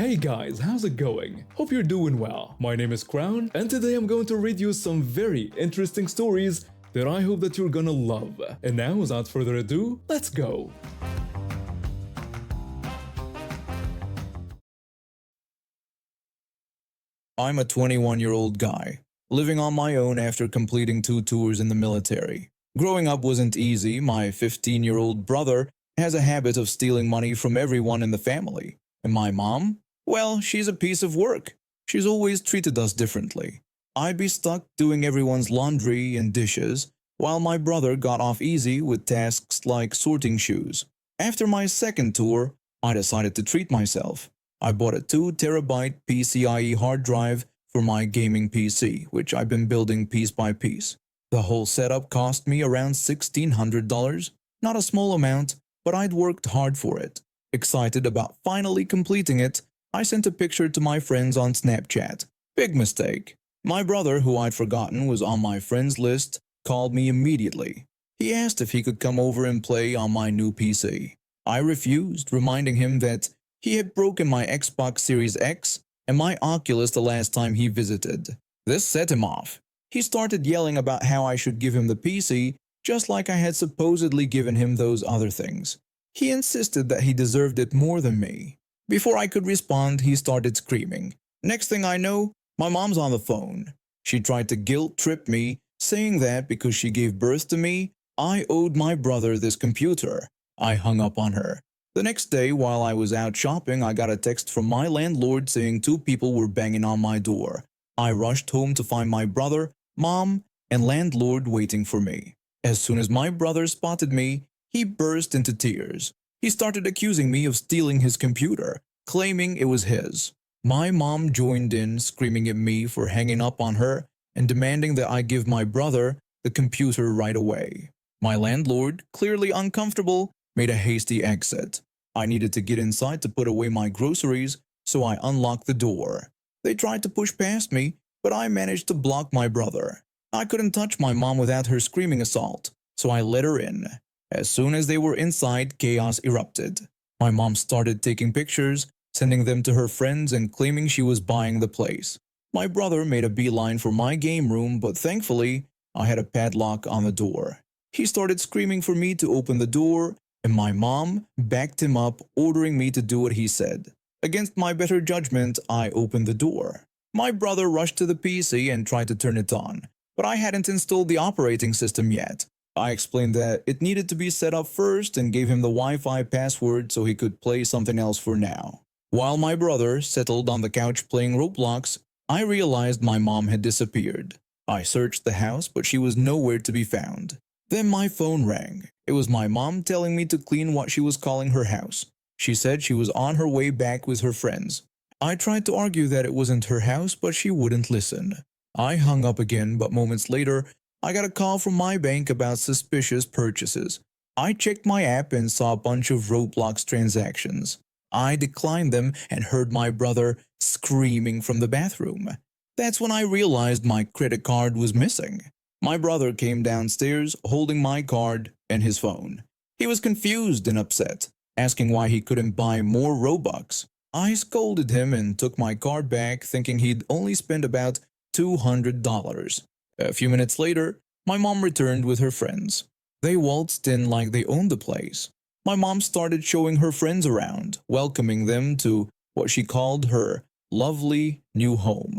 Hey guys, how's it going? Hope you're doing well. My name is Crown, and today I'm going to read you some very interesting stories that I hope that you're gonna love. And now, without further ado, let's go! I'm a 21-year-old guy, living on my own after completing 2 tours in the military. Growing up wasn't easy. My 15-year-old brother has a habit of stealing money from everyone in the family. And my mom? Well, she's a piece of work. She's always treated us differently. I'd be stuck doing everyone's laundry and dishes, while my brother got off easy with tasks like sorting shoes. After my second tour, I decided to treat myself. I bought a 2 terabyte PCIe hard drive for my gaming PC, which I've been building piece by piece. The whole setup cost me around $1,600, not a small amount, but I'd worked hard for it. Excited about finally completing it, I sent a picture to my friends on Snapchat. Big mistake. My brother, who I'd forgotten was on my friends list, called me immediately. He asked if he could come over and play on my new PC. I refused, reminding him that he had broken my Xbox Series X and my Oculus the last time he visited. This set him off. He started yelling about how I should give him the PC, just like I had supposedly given him those other things. He insisted that he deserved it more than me. Before I could respond, he started screaming. Next thing I know, my mom's on the phone. She tried to guilt-trip me, saying that because she gave birth to me, I owed my brother this computer. I hung up on her. The next day, while I was out shopping, I got a text from my landlord saying 2 people were banging on my door. I rushed home to find my brother, mom, and landlord waiting for me. As soon as my brother spotted me, he burst into tears. He started accusing me of stealing his computer, claiming it was his. My mom joined in, screaming at me for hanging up on her and demanding that I give my brother the computer right away. My landlord, clearly uncomfortable, made a hasty exit. I needed to get inside to put away my groceries, so I unlocked the door. They tried to push past me, but I managed to block my brother. I couldn't touch my mom without her screaming assault, so I let her in. As soon as they were inside, chaos erupted. My mom started taking pictures, sending them to her friends and claiming she was buying the place. My brother made a beeline for my game room, but thankfully, I had a padlock on the door. He started screaming for me to open the door, and my mom backed him up, ordering me to do what he said. Against my better judgment, I opened the door. My brother rushed to the PC and tried to turn it on, but I hadn't installed the operating system yet. I explained that it needed to be set up first and gave him the Wi-Fi password so he could play something else for now. While my brother settled on the couch playing Roblox, I realized my mom had disappeared. I searched the house, but she was nowhere to be found. Then my phone rang. It was my mom telling me to clean what she was calling her house. She said she was on her way back with her friends. I tried to argue that it wasn't her house, but she wouldn't listen. I hung up again, but moments later, I got a call from my bank about suspicious purchases. I checked my app and saw a bunch of Roblox transactions. I declined them and heard my brother screaming from the bathroom. That's when I realized my credit card was missing. My brother came downstairs holding my card and his phone. He was confused and upset, asking why he couldn't buy more Robux. I scolded him and took my card back, thinking he'd only spent about $200. A few minutes later, my mom returned with her friends. They waltzed in like they owned the place. My mom started showing her friends around, welcoming them to what she called her lovely new home.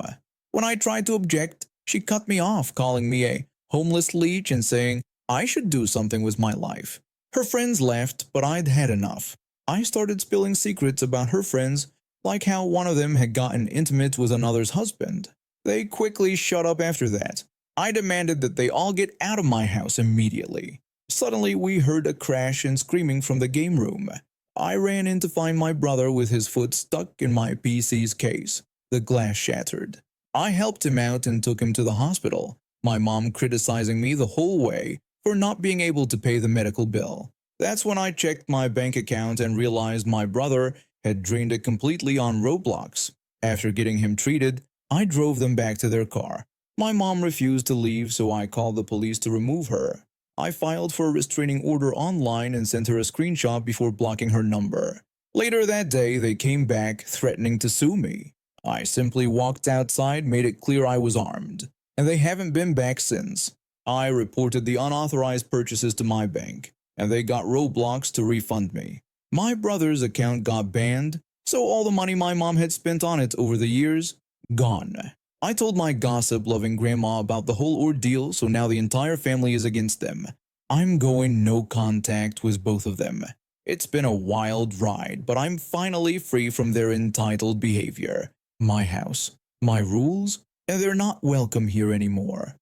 When I tried to object, she cut me off, calling me a homeless leech and saying I should do something with my life. Her friends laughed, but I'd had enough. I started spilling secrets about her friends, like how one of them had gotten intimate with another's husband. They quickly shut up after that. I demanded that they all get out of my house immediately. Suddenly, we heard a crash and screaming from the game room. I ran in to find my brother with his foot stuck in my PC's case. The glass shattered. I helped him out and took him to the hospital, my mom criticizing me the whole way for not being able to pay the medical bill. That's when I checked my bank account and realized my brother had drained it completely on Roblox. After getting him treated, I drove them back to their car. My mom refused to leave, so I called the police to remove her. I filed for a restraining order online and sent her a screenshot before blocking her number. Later that day, they came back threatening to sue me. I simply walked outside, made it clear I was armed, and they haven't been back since. I reported the unauthorized purchases to my bank, and they got roadblocks to refund me. My brother's account got banned, so all the money my mom had spent on it over the years, gone. I told my gossip-loving grandma about the whole ordeal, so now the entire family is against them. I'm going no contact with both of them. It's been a wild ride, but I'm finally free from their entitled behavior. My house, my rules, and they're not welcome here anymore.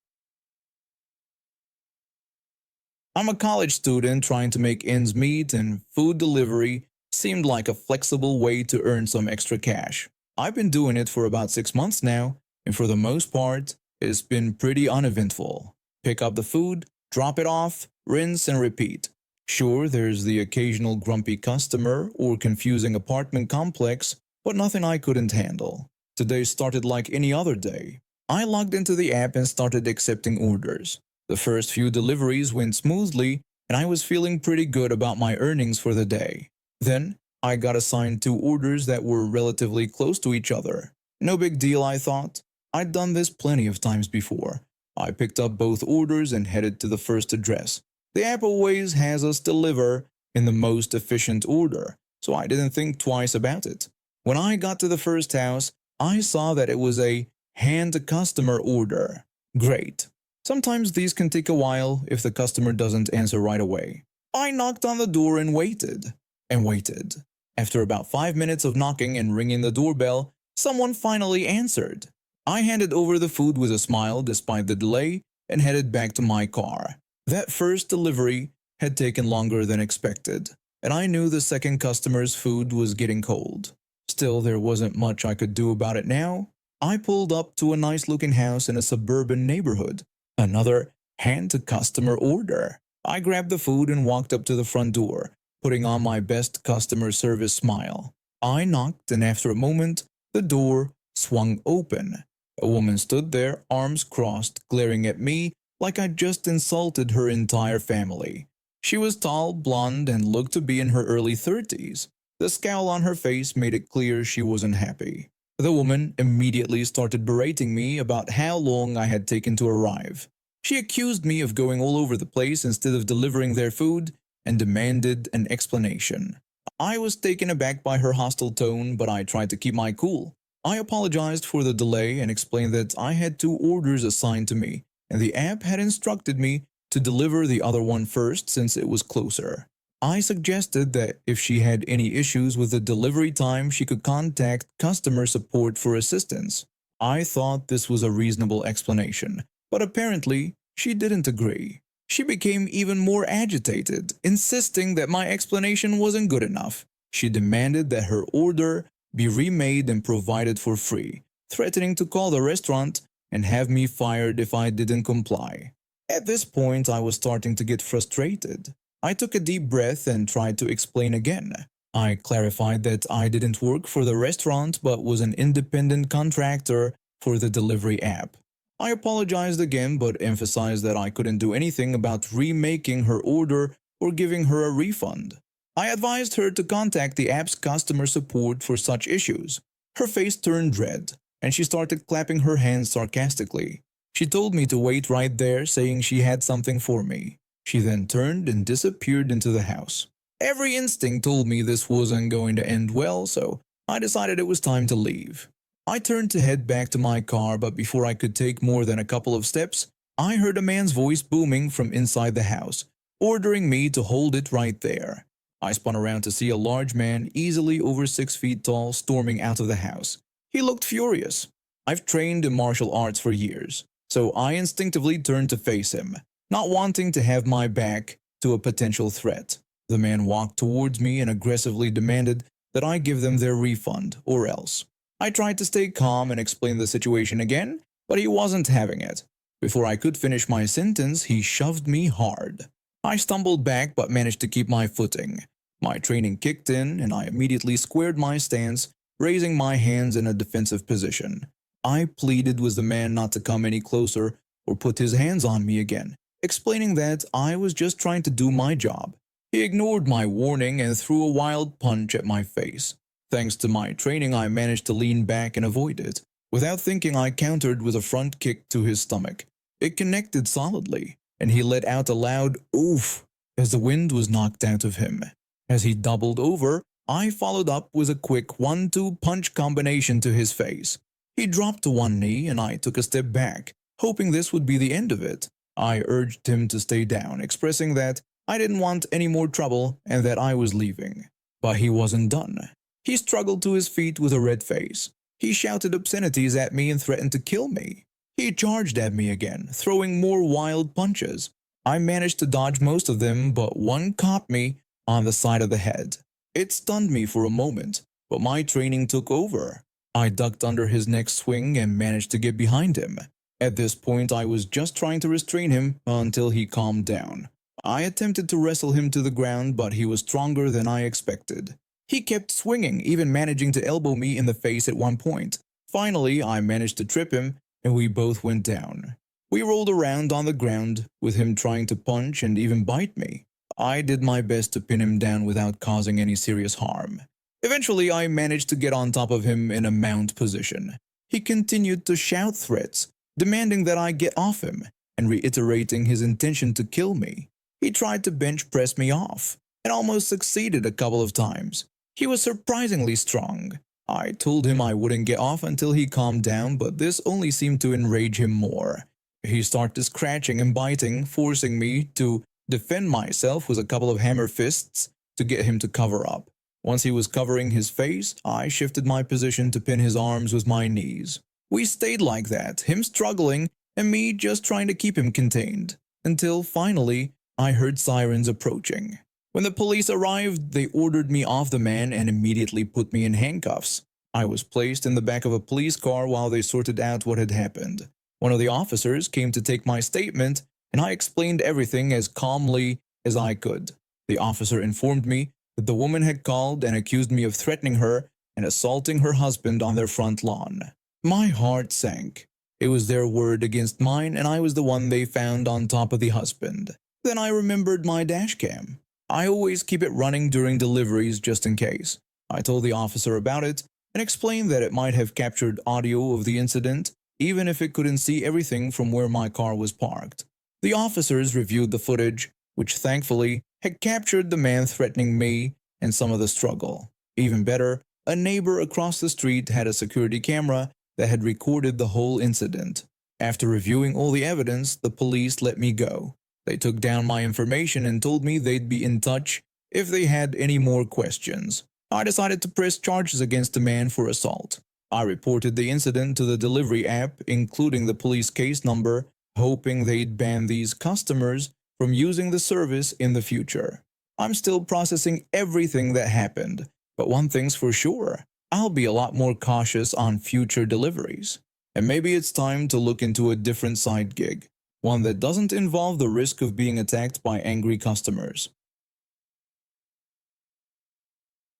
I'm a college student trying to make ends meet, and food delivery seemed like a flexible way to earn some extra cash. I've been doing it for about 6 months now, and for the most part, it's been pretty uneventful. Pick up the food, drop it off, rinse and repeat. Sure, there's the occasional grumpy customer or confusing apartment complex, but nothing I couldn't handle. Today started like any other day. I logged into the app and started accepting orders. The first few deliveries went smoothly, and I was feeling pretty good about my earnings for the day. Then, I got assigned 2 orders that were relatively close to each other. No big deal, I thought. I'd done this plenty of times before. I picked up both orders and headed to the first address. The app always has us deliver in the most efficient order, so I didn't think twice about it. When I got to the first house, I saw that it was a hand-to-customer order. Great. Sometimes these can take a while if the customer doesn't answer right away. I knocked on the door and waited. And waited. After about 5 minutes of knocking and ringing the doorbell, someone finally answered. I handed over the food with a smile despite the delay and headed back to my car. That first delivery had taken longer than expected, and I knew the second customer's food was getting cold. Still, there wasn't much I could do about it now. I pulled up to a nice-looking house in a suburban neighborhood. Another hand-to-customer order. I grabbed the food and walked up to the front door, putting on my best customer service smile. I knocked, and after a moment, the door swung open. A woman stood there, arms crossed, glaring at me like I'd just insulted her entire family. She was tall, blonde, and looked to be in her early 30s. The scowl on her face made it clear she wasn't happy. The woman immediately started berating me about how long I had taken to arrive. She accused me of going all over the place instead of delivering their food and demanded an explanation. I was taken aback by her hostile tone, but I tried to keep my cool. I apologized for the delay and explained that I had 2 orders assigned to me, and the app had instructed me to deliver the other one first since it was closer. I suggested that if she had any issues with the delivery time, she could contact customer support for assistance. I thought this was a reasonable explanation, but apparently she didn't agree. She became even more agitated, insisting that my explanation wasn't good enough. She demanded that her order be remade and provided for free, threatening to call the restaurant and have me fired if I didn't comply. At this point, I was starting to get frustrated. I took a deep breath and tried to explain again. I clarified that I didn't work for the restaurant but was an independent contractor for the delivery app. I apologized again but emphasized that I couldn't do anything about remaking her order or giving her a refund. I advised her to contact the app's customer support for such issues. Her face turned red, and she started clapping her hands sarcastically. She told me to wait right there, saying she had something for me. She then turned and disappeared into the house. Every instinct told me this wasn't going to end well, so I decided it was time to leave. I turned to head back to my car, but before I could take more than a couple of steps, I heard a man's voice booming from inside the house, ordering me to hold it right there. I spun around to see a large man, easily over 6 feet tall, storming out of the house. He looked furious. I've trained in martial arts for years, so I instinctively turned to face him, not wanting to have my back to a potential threat. The man walked towards me and aggressively demanded that I give them their refund, or else. I tried to stay calm and explain the situation again, but he wasn't having it. Before I could finish my sentence, he shoved me hard. I stumbled back but managed to keep my footing. My training kicked in, and I immediately squared my stance, raising my hands in a defensive position. I pleaded with the man not to come any closer or put his hands on me again, explaining that I was just trying to do my job. He ignored my warning and threw a wild punch at my face. Thanks to my training, I managed to lean back and avoid it. Without thinking, I countered with a front kick to his stomach. It connected solidly, and he let out a loud oof as the wind was knocked out of him. As he doubled over, I followed up with a quick 1-2 punch combination to his face. He dropped to one knee and I took a step back, hoping this would be the end of it. I urged him to stay down, expressing that I didn't want any more trouble and that I was leaving. But he wasn't done. He struggled to his feet with a red face. He shouted obscenities at me and threatened to kill me. He charged at me again, throwing more wild punches. I managed to dodge most of them, but one caught me on the side of the head. It stunned me for a moment, but my training took over. I ducked under his next swing and managed to get behind him. At this point, I was just trying to restrain him until he calmed down. I attempted to wrestle him to the ground, but he was stronger than I expected. He kept swinging, even managing to elbow me in the face at one point. Finally, I managed to trip him, and we both went down. We rolled around on the ground, with him trying to punch and even bite me. I did my best to pin him down without causing any serious harm. Eventually, I managed to get on top of him in a mount position. He continued to shout threats, demanding that I get off him, and reiterating his intention to kill me. He tried to bench press me off, and almost succeeded a couple of times. He was surprisingly strong. I told him I wouldn't get off until he calmed down, but this only seemed to enrage him more. He started scratching and biting, forcing me to defend myself with a couple of hammer fists to get him to cover up. Once he was covering his face, I shifted my position to pin his arms with my knees. We stayed like that, him struggling and me just trying to keep him contained, until finally I heard sirens approaching. When the police arrived, they ordered me off the man and immediately put me in handcuffs. I was placed in the back of a police car while they sorted out what had happened. One of the officers came to take my statement, and I explained everything as calmly as I could. The officer informed me that the woman had called and accused me of threatening her and assaulting her husband on their front lawn. My heart sank. It was their word against mine, and I was the one they found on top of the husband. Then I remembered my dashcam. I always keep it running during deliveries just in case. I told the officer about it and explained that it might have captured audio of the incident, even if it couldn't see everything from where my car was parked. The officers reviewed the footage, which thankfully had captured the man threatening me and some of the struggle. Even better, a neighbor across the street had a security camera that had recorded the whole incident. After reviewing all the evidence, the police let me go. They took down my information and told me they'd be in touch if they had any more questions. I decided to press charges against the man for assault. I reported the incident to the delivery app, including the police case number, hoping they'd ban these customers from using the service in the future. I'm still processing everything that happened, but one thing's for sure, I'll be a lot more cautious on future deliveries. And maybe it's time to look into a different side gig. One that doesn't involve the risk of being attacked by angry customers.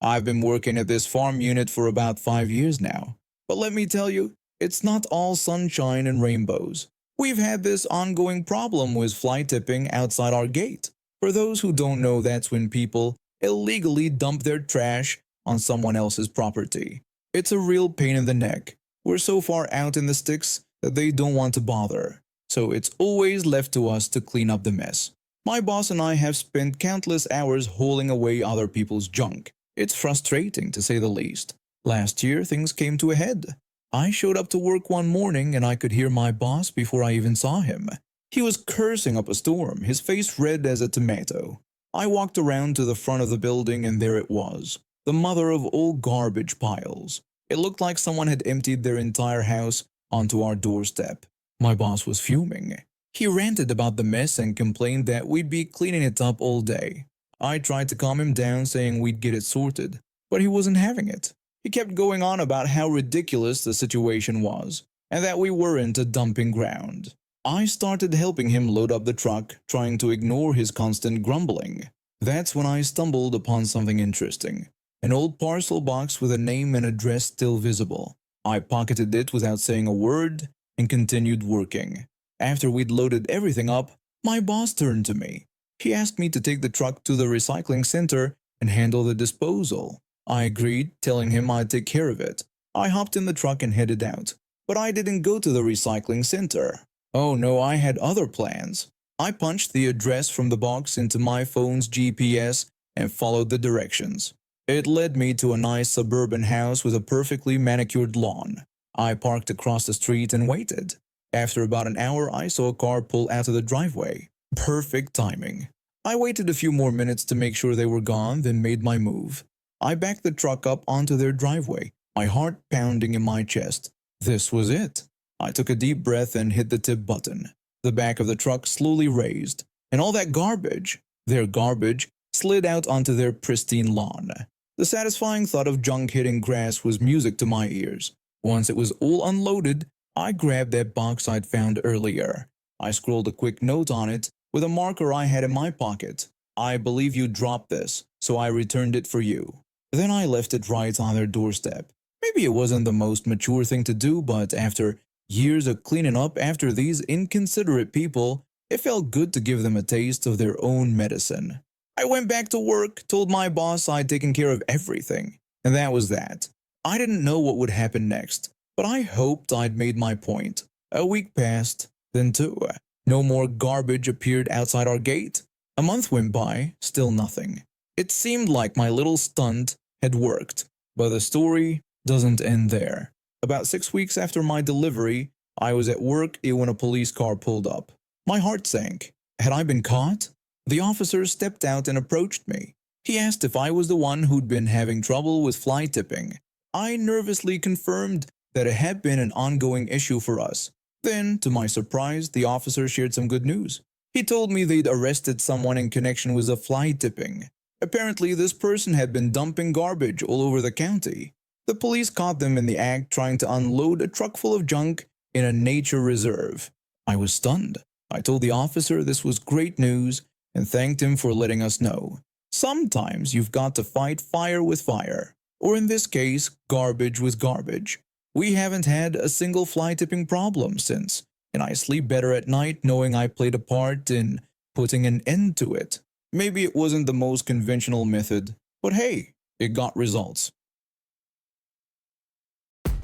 I've been working at this farm unit for about 5 years now, but let me tell you, it's not all sunshine and rainbows. We've had this ongoing problem with fly tipping outside our gate. For those who don't know, that's when people illegally dump their trash on someone else's property. It's a real pain in the neck. We're so far out in the sticks that they don't want to bother. So it's always left to us to clean up the mess. My boss and I have spent countless hours hauling away other people's junk. It's frustrating to say the least. Last year, things came to a head. I showed up to work one morning and I could hear my boss before I even saw him. He was cursing up a storm, his face red as a tomato. I walked around to the front of the building and there it was, the mother of all garbage piles. It looked like someone had emptied their entire house onto our doorstep. My boss was fuming. He ranted about the mess and complained that we'd be cleaning it up all day. I tried to calm him down, saying we'd get it sorted, but he wasn't having it. He kept going on about how ridiculous the situation was, and that we weren't a dumping ground. I started helping him load up the truck, trying to ignore his constant grumbling. That's when I stumbled upon something interesting. An old parcel box with a name and address still visible. I pocketed it without saying a word and continued working. After we'd loaded everything up, my boss turned to me. He asked me to take the truck to the recycling center and handle the disposal. I agreed, telling him I'd take care of it. I hopped in the truck and headed out. But I didn't go to the recycling center. Oh no, I had other plans. I punched the address from the box into my phone's GPS and followed the directions. It led me to a nice suburban house with a perfectly manicured lawn. I parked across the street and waited. After about an hour, I saw a car pull out of the driveway. Perfect timing. I waited a few more minutes to make sure they were gone, then made my move. I backed the truck up onto their driveway, my heart pounding in my chest. This was it. I took a deep breath and hit the tip button. The back of the truck slowly raised, and all that garbage, their garbage, slid out onto their pristine lawn. The satisfying thought of junk hitting grass was music to my ears. Once it was all unloaded, I grabbed that box I'd found earlier. I scrawled a quick note on it with a marker I had in my pocket. I believe you dropped this, so I returned it for you. Then I left it right on their doorstep. Maybe it wasn't the most mature thing to do, but after years of cleaning up after these inconsiderate people, it felt good to give them a taste of their own medicine. I went back to work, told my boss I'd taken care of everything, and that was that. I didn't know what would happen next, but I hoped I'd made my point. A week passed, then two. No more garbage appeared outside our gate. A month went by, still nothing. It seemed like my little stunt had worked, but the story doesn't end there. About 6 weeks after my delivery, I was at work when a police car pulled up. My heart sank. Had I been caught? The officer stepped out and approached me. He asked if I was the one who'd been having trouble with fly tipping. I nervously confirmed that it had been an ongoing issue for us. Then, to my surprise, the officer shared some good news. He told me they'd arrested someone in connection with the fly tipping. Apparently, this person had been dumping garbage all over the county. The police caught them in the act trying to unload a truck full of junk in a nature reserve. I was stunned. I told the officer this was great news and thanked him for letting us know. Sometimes you've got to fight fire with fire, or in this case, garbage with garbage. We haven't had a single fly tipping problem since, and I sleep better at night knowing I played a part in putting an end to it. Maybe it wasn't the most conventional method, but hey, it got results.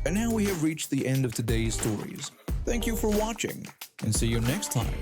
And now we have reached the end of today's stories. Thank you for watching, and see you next time.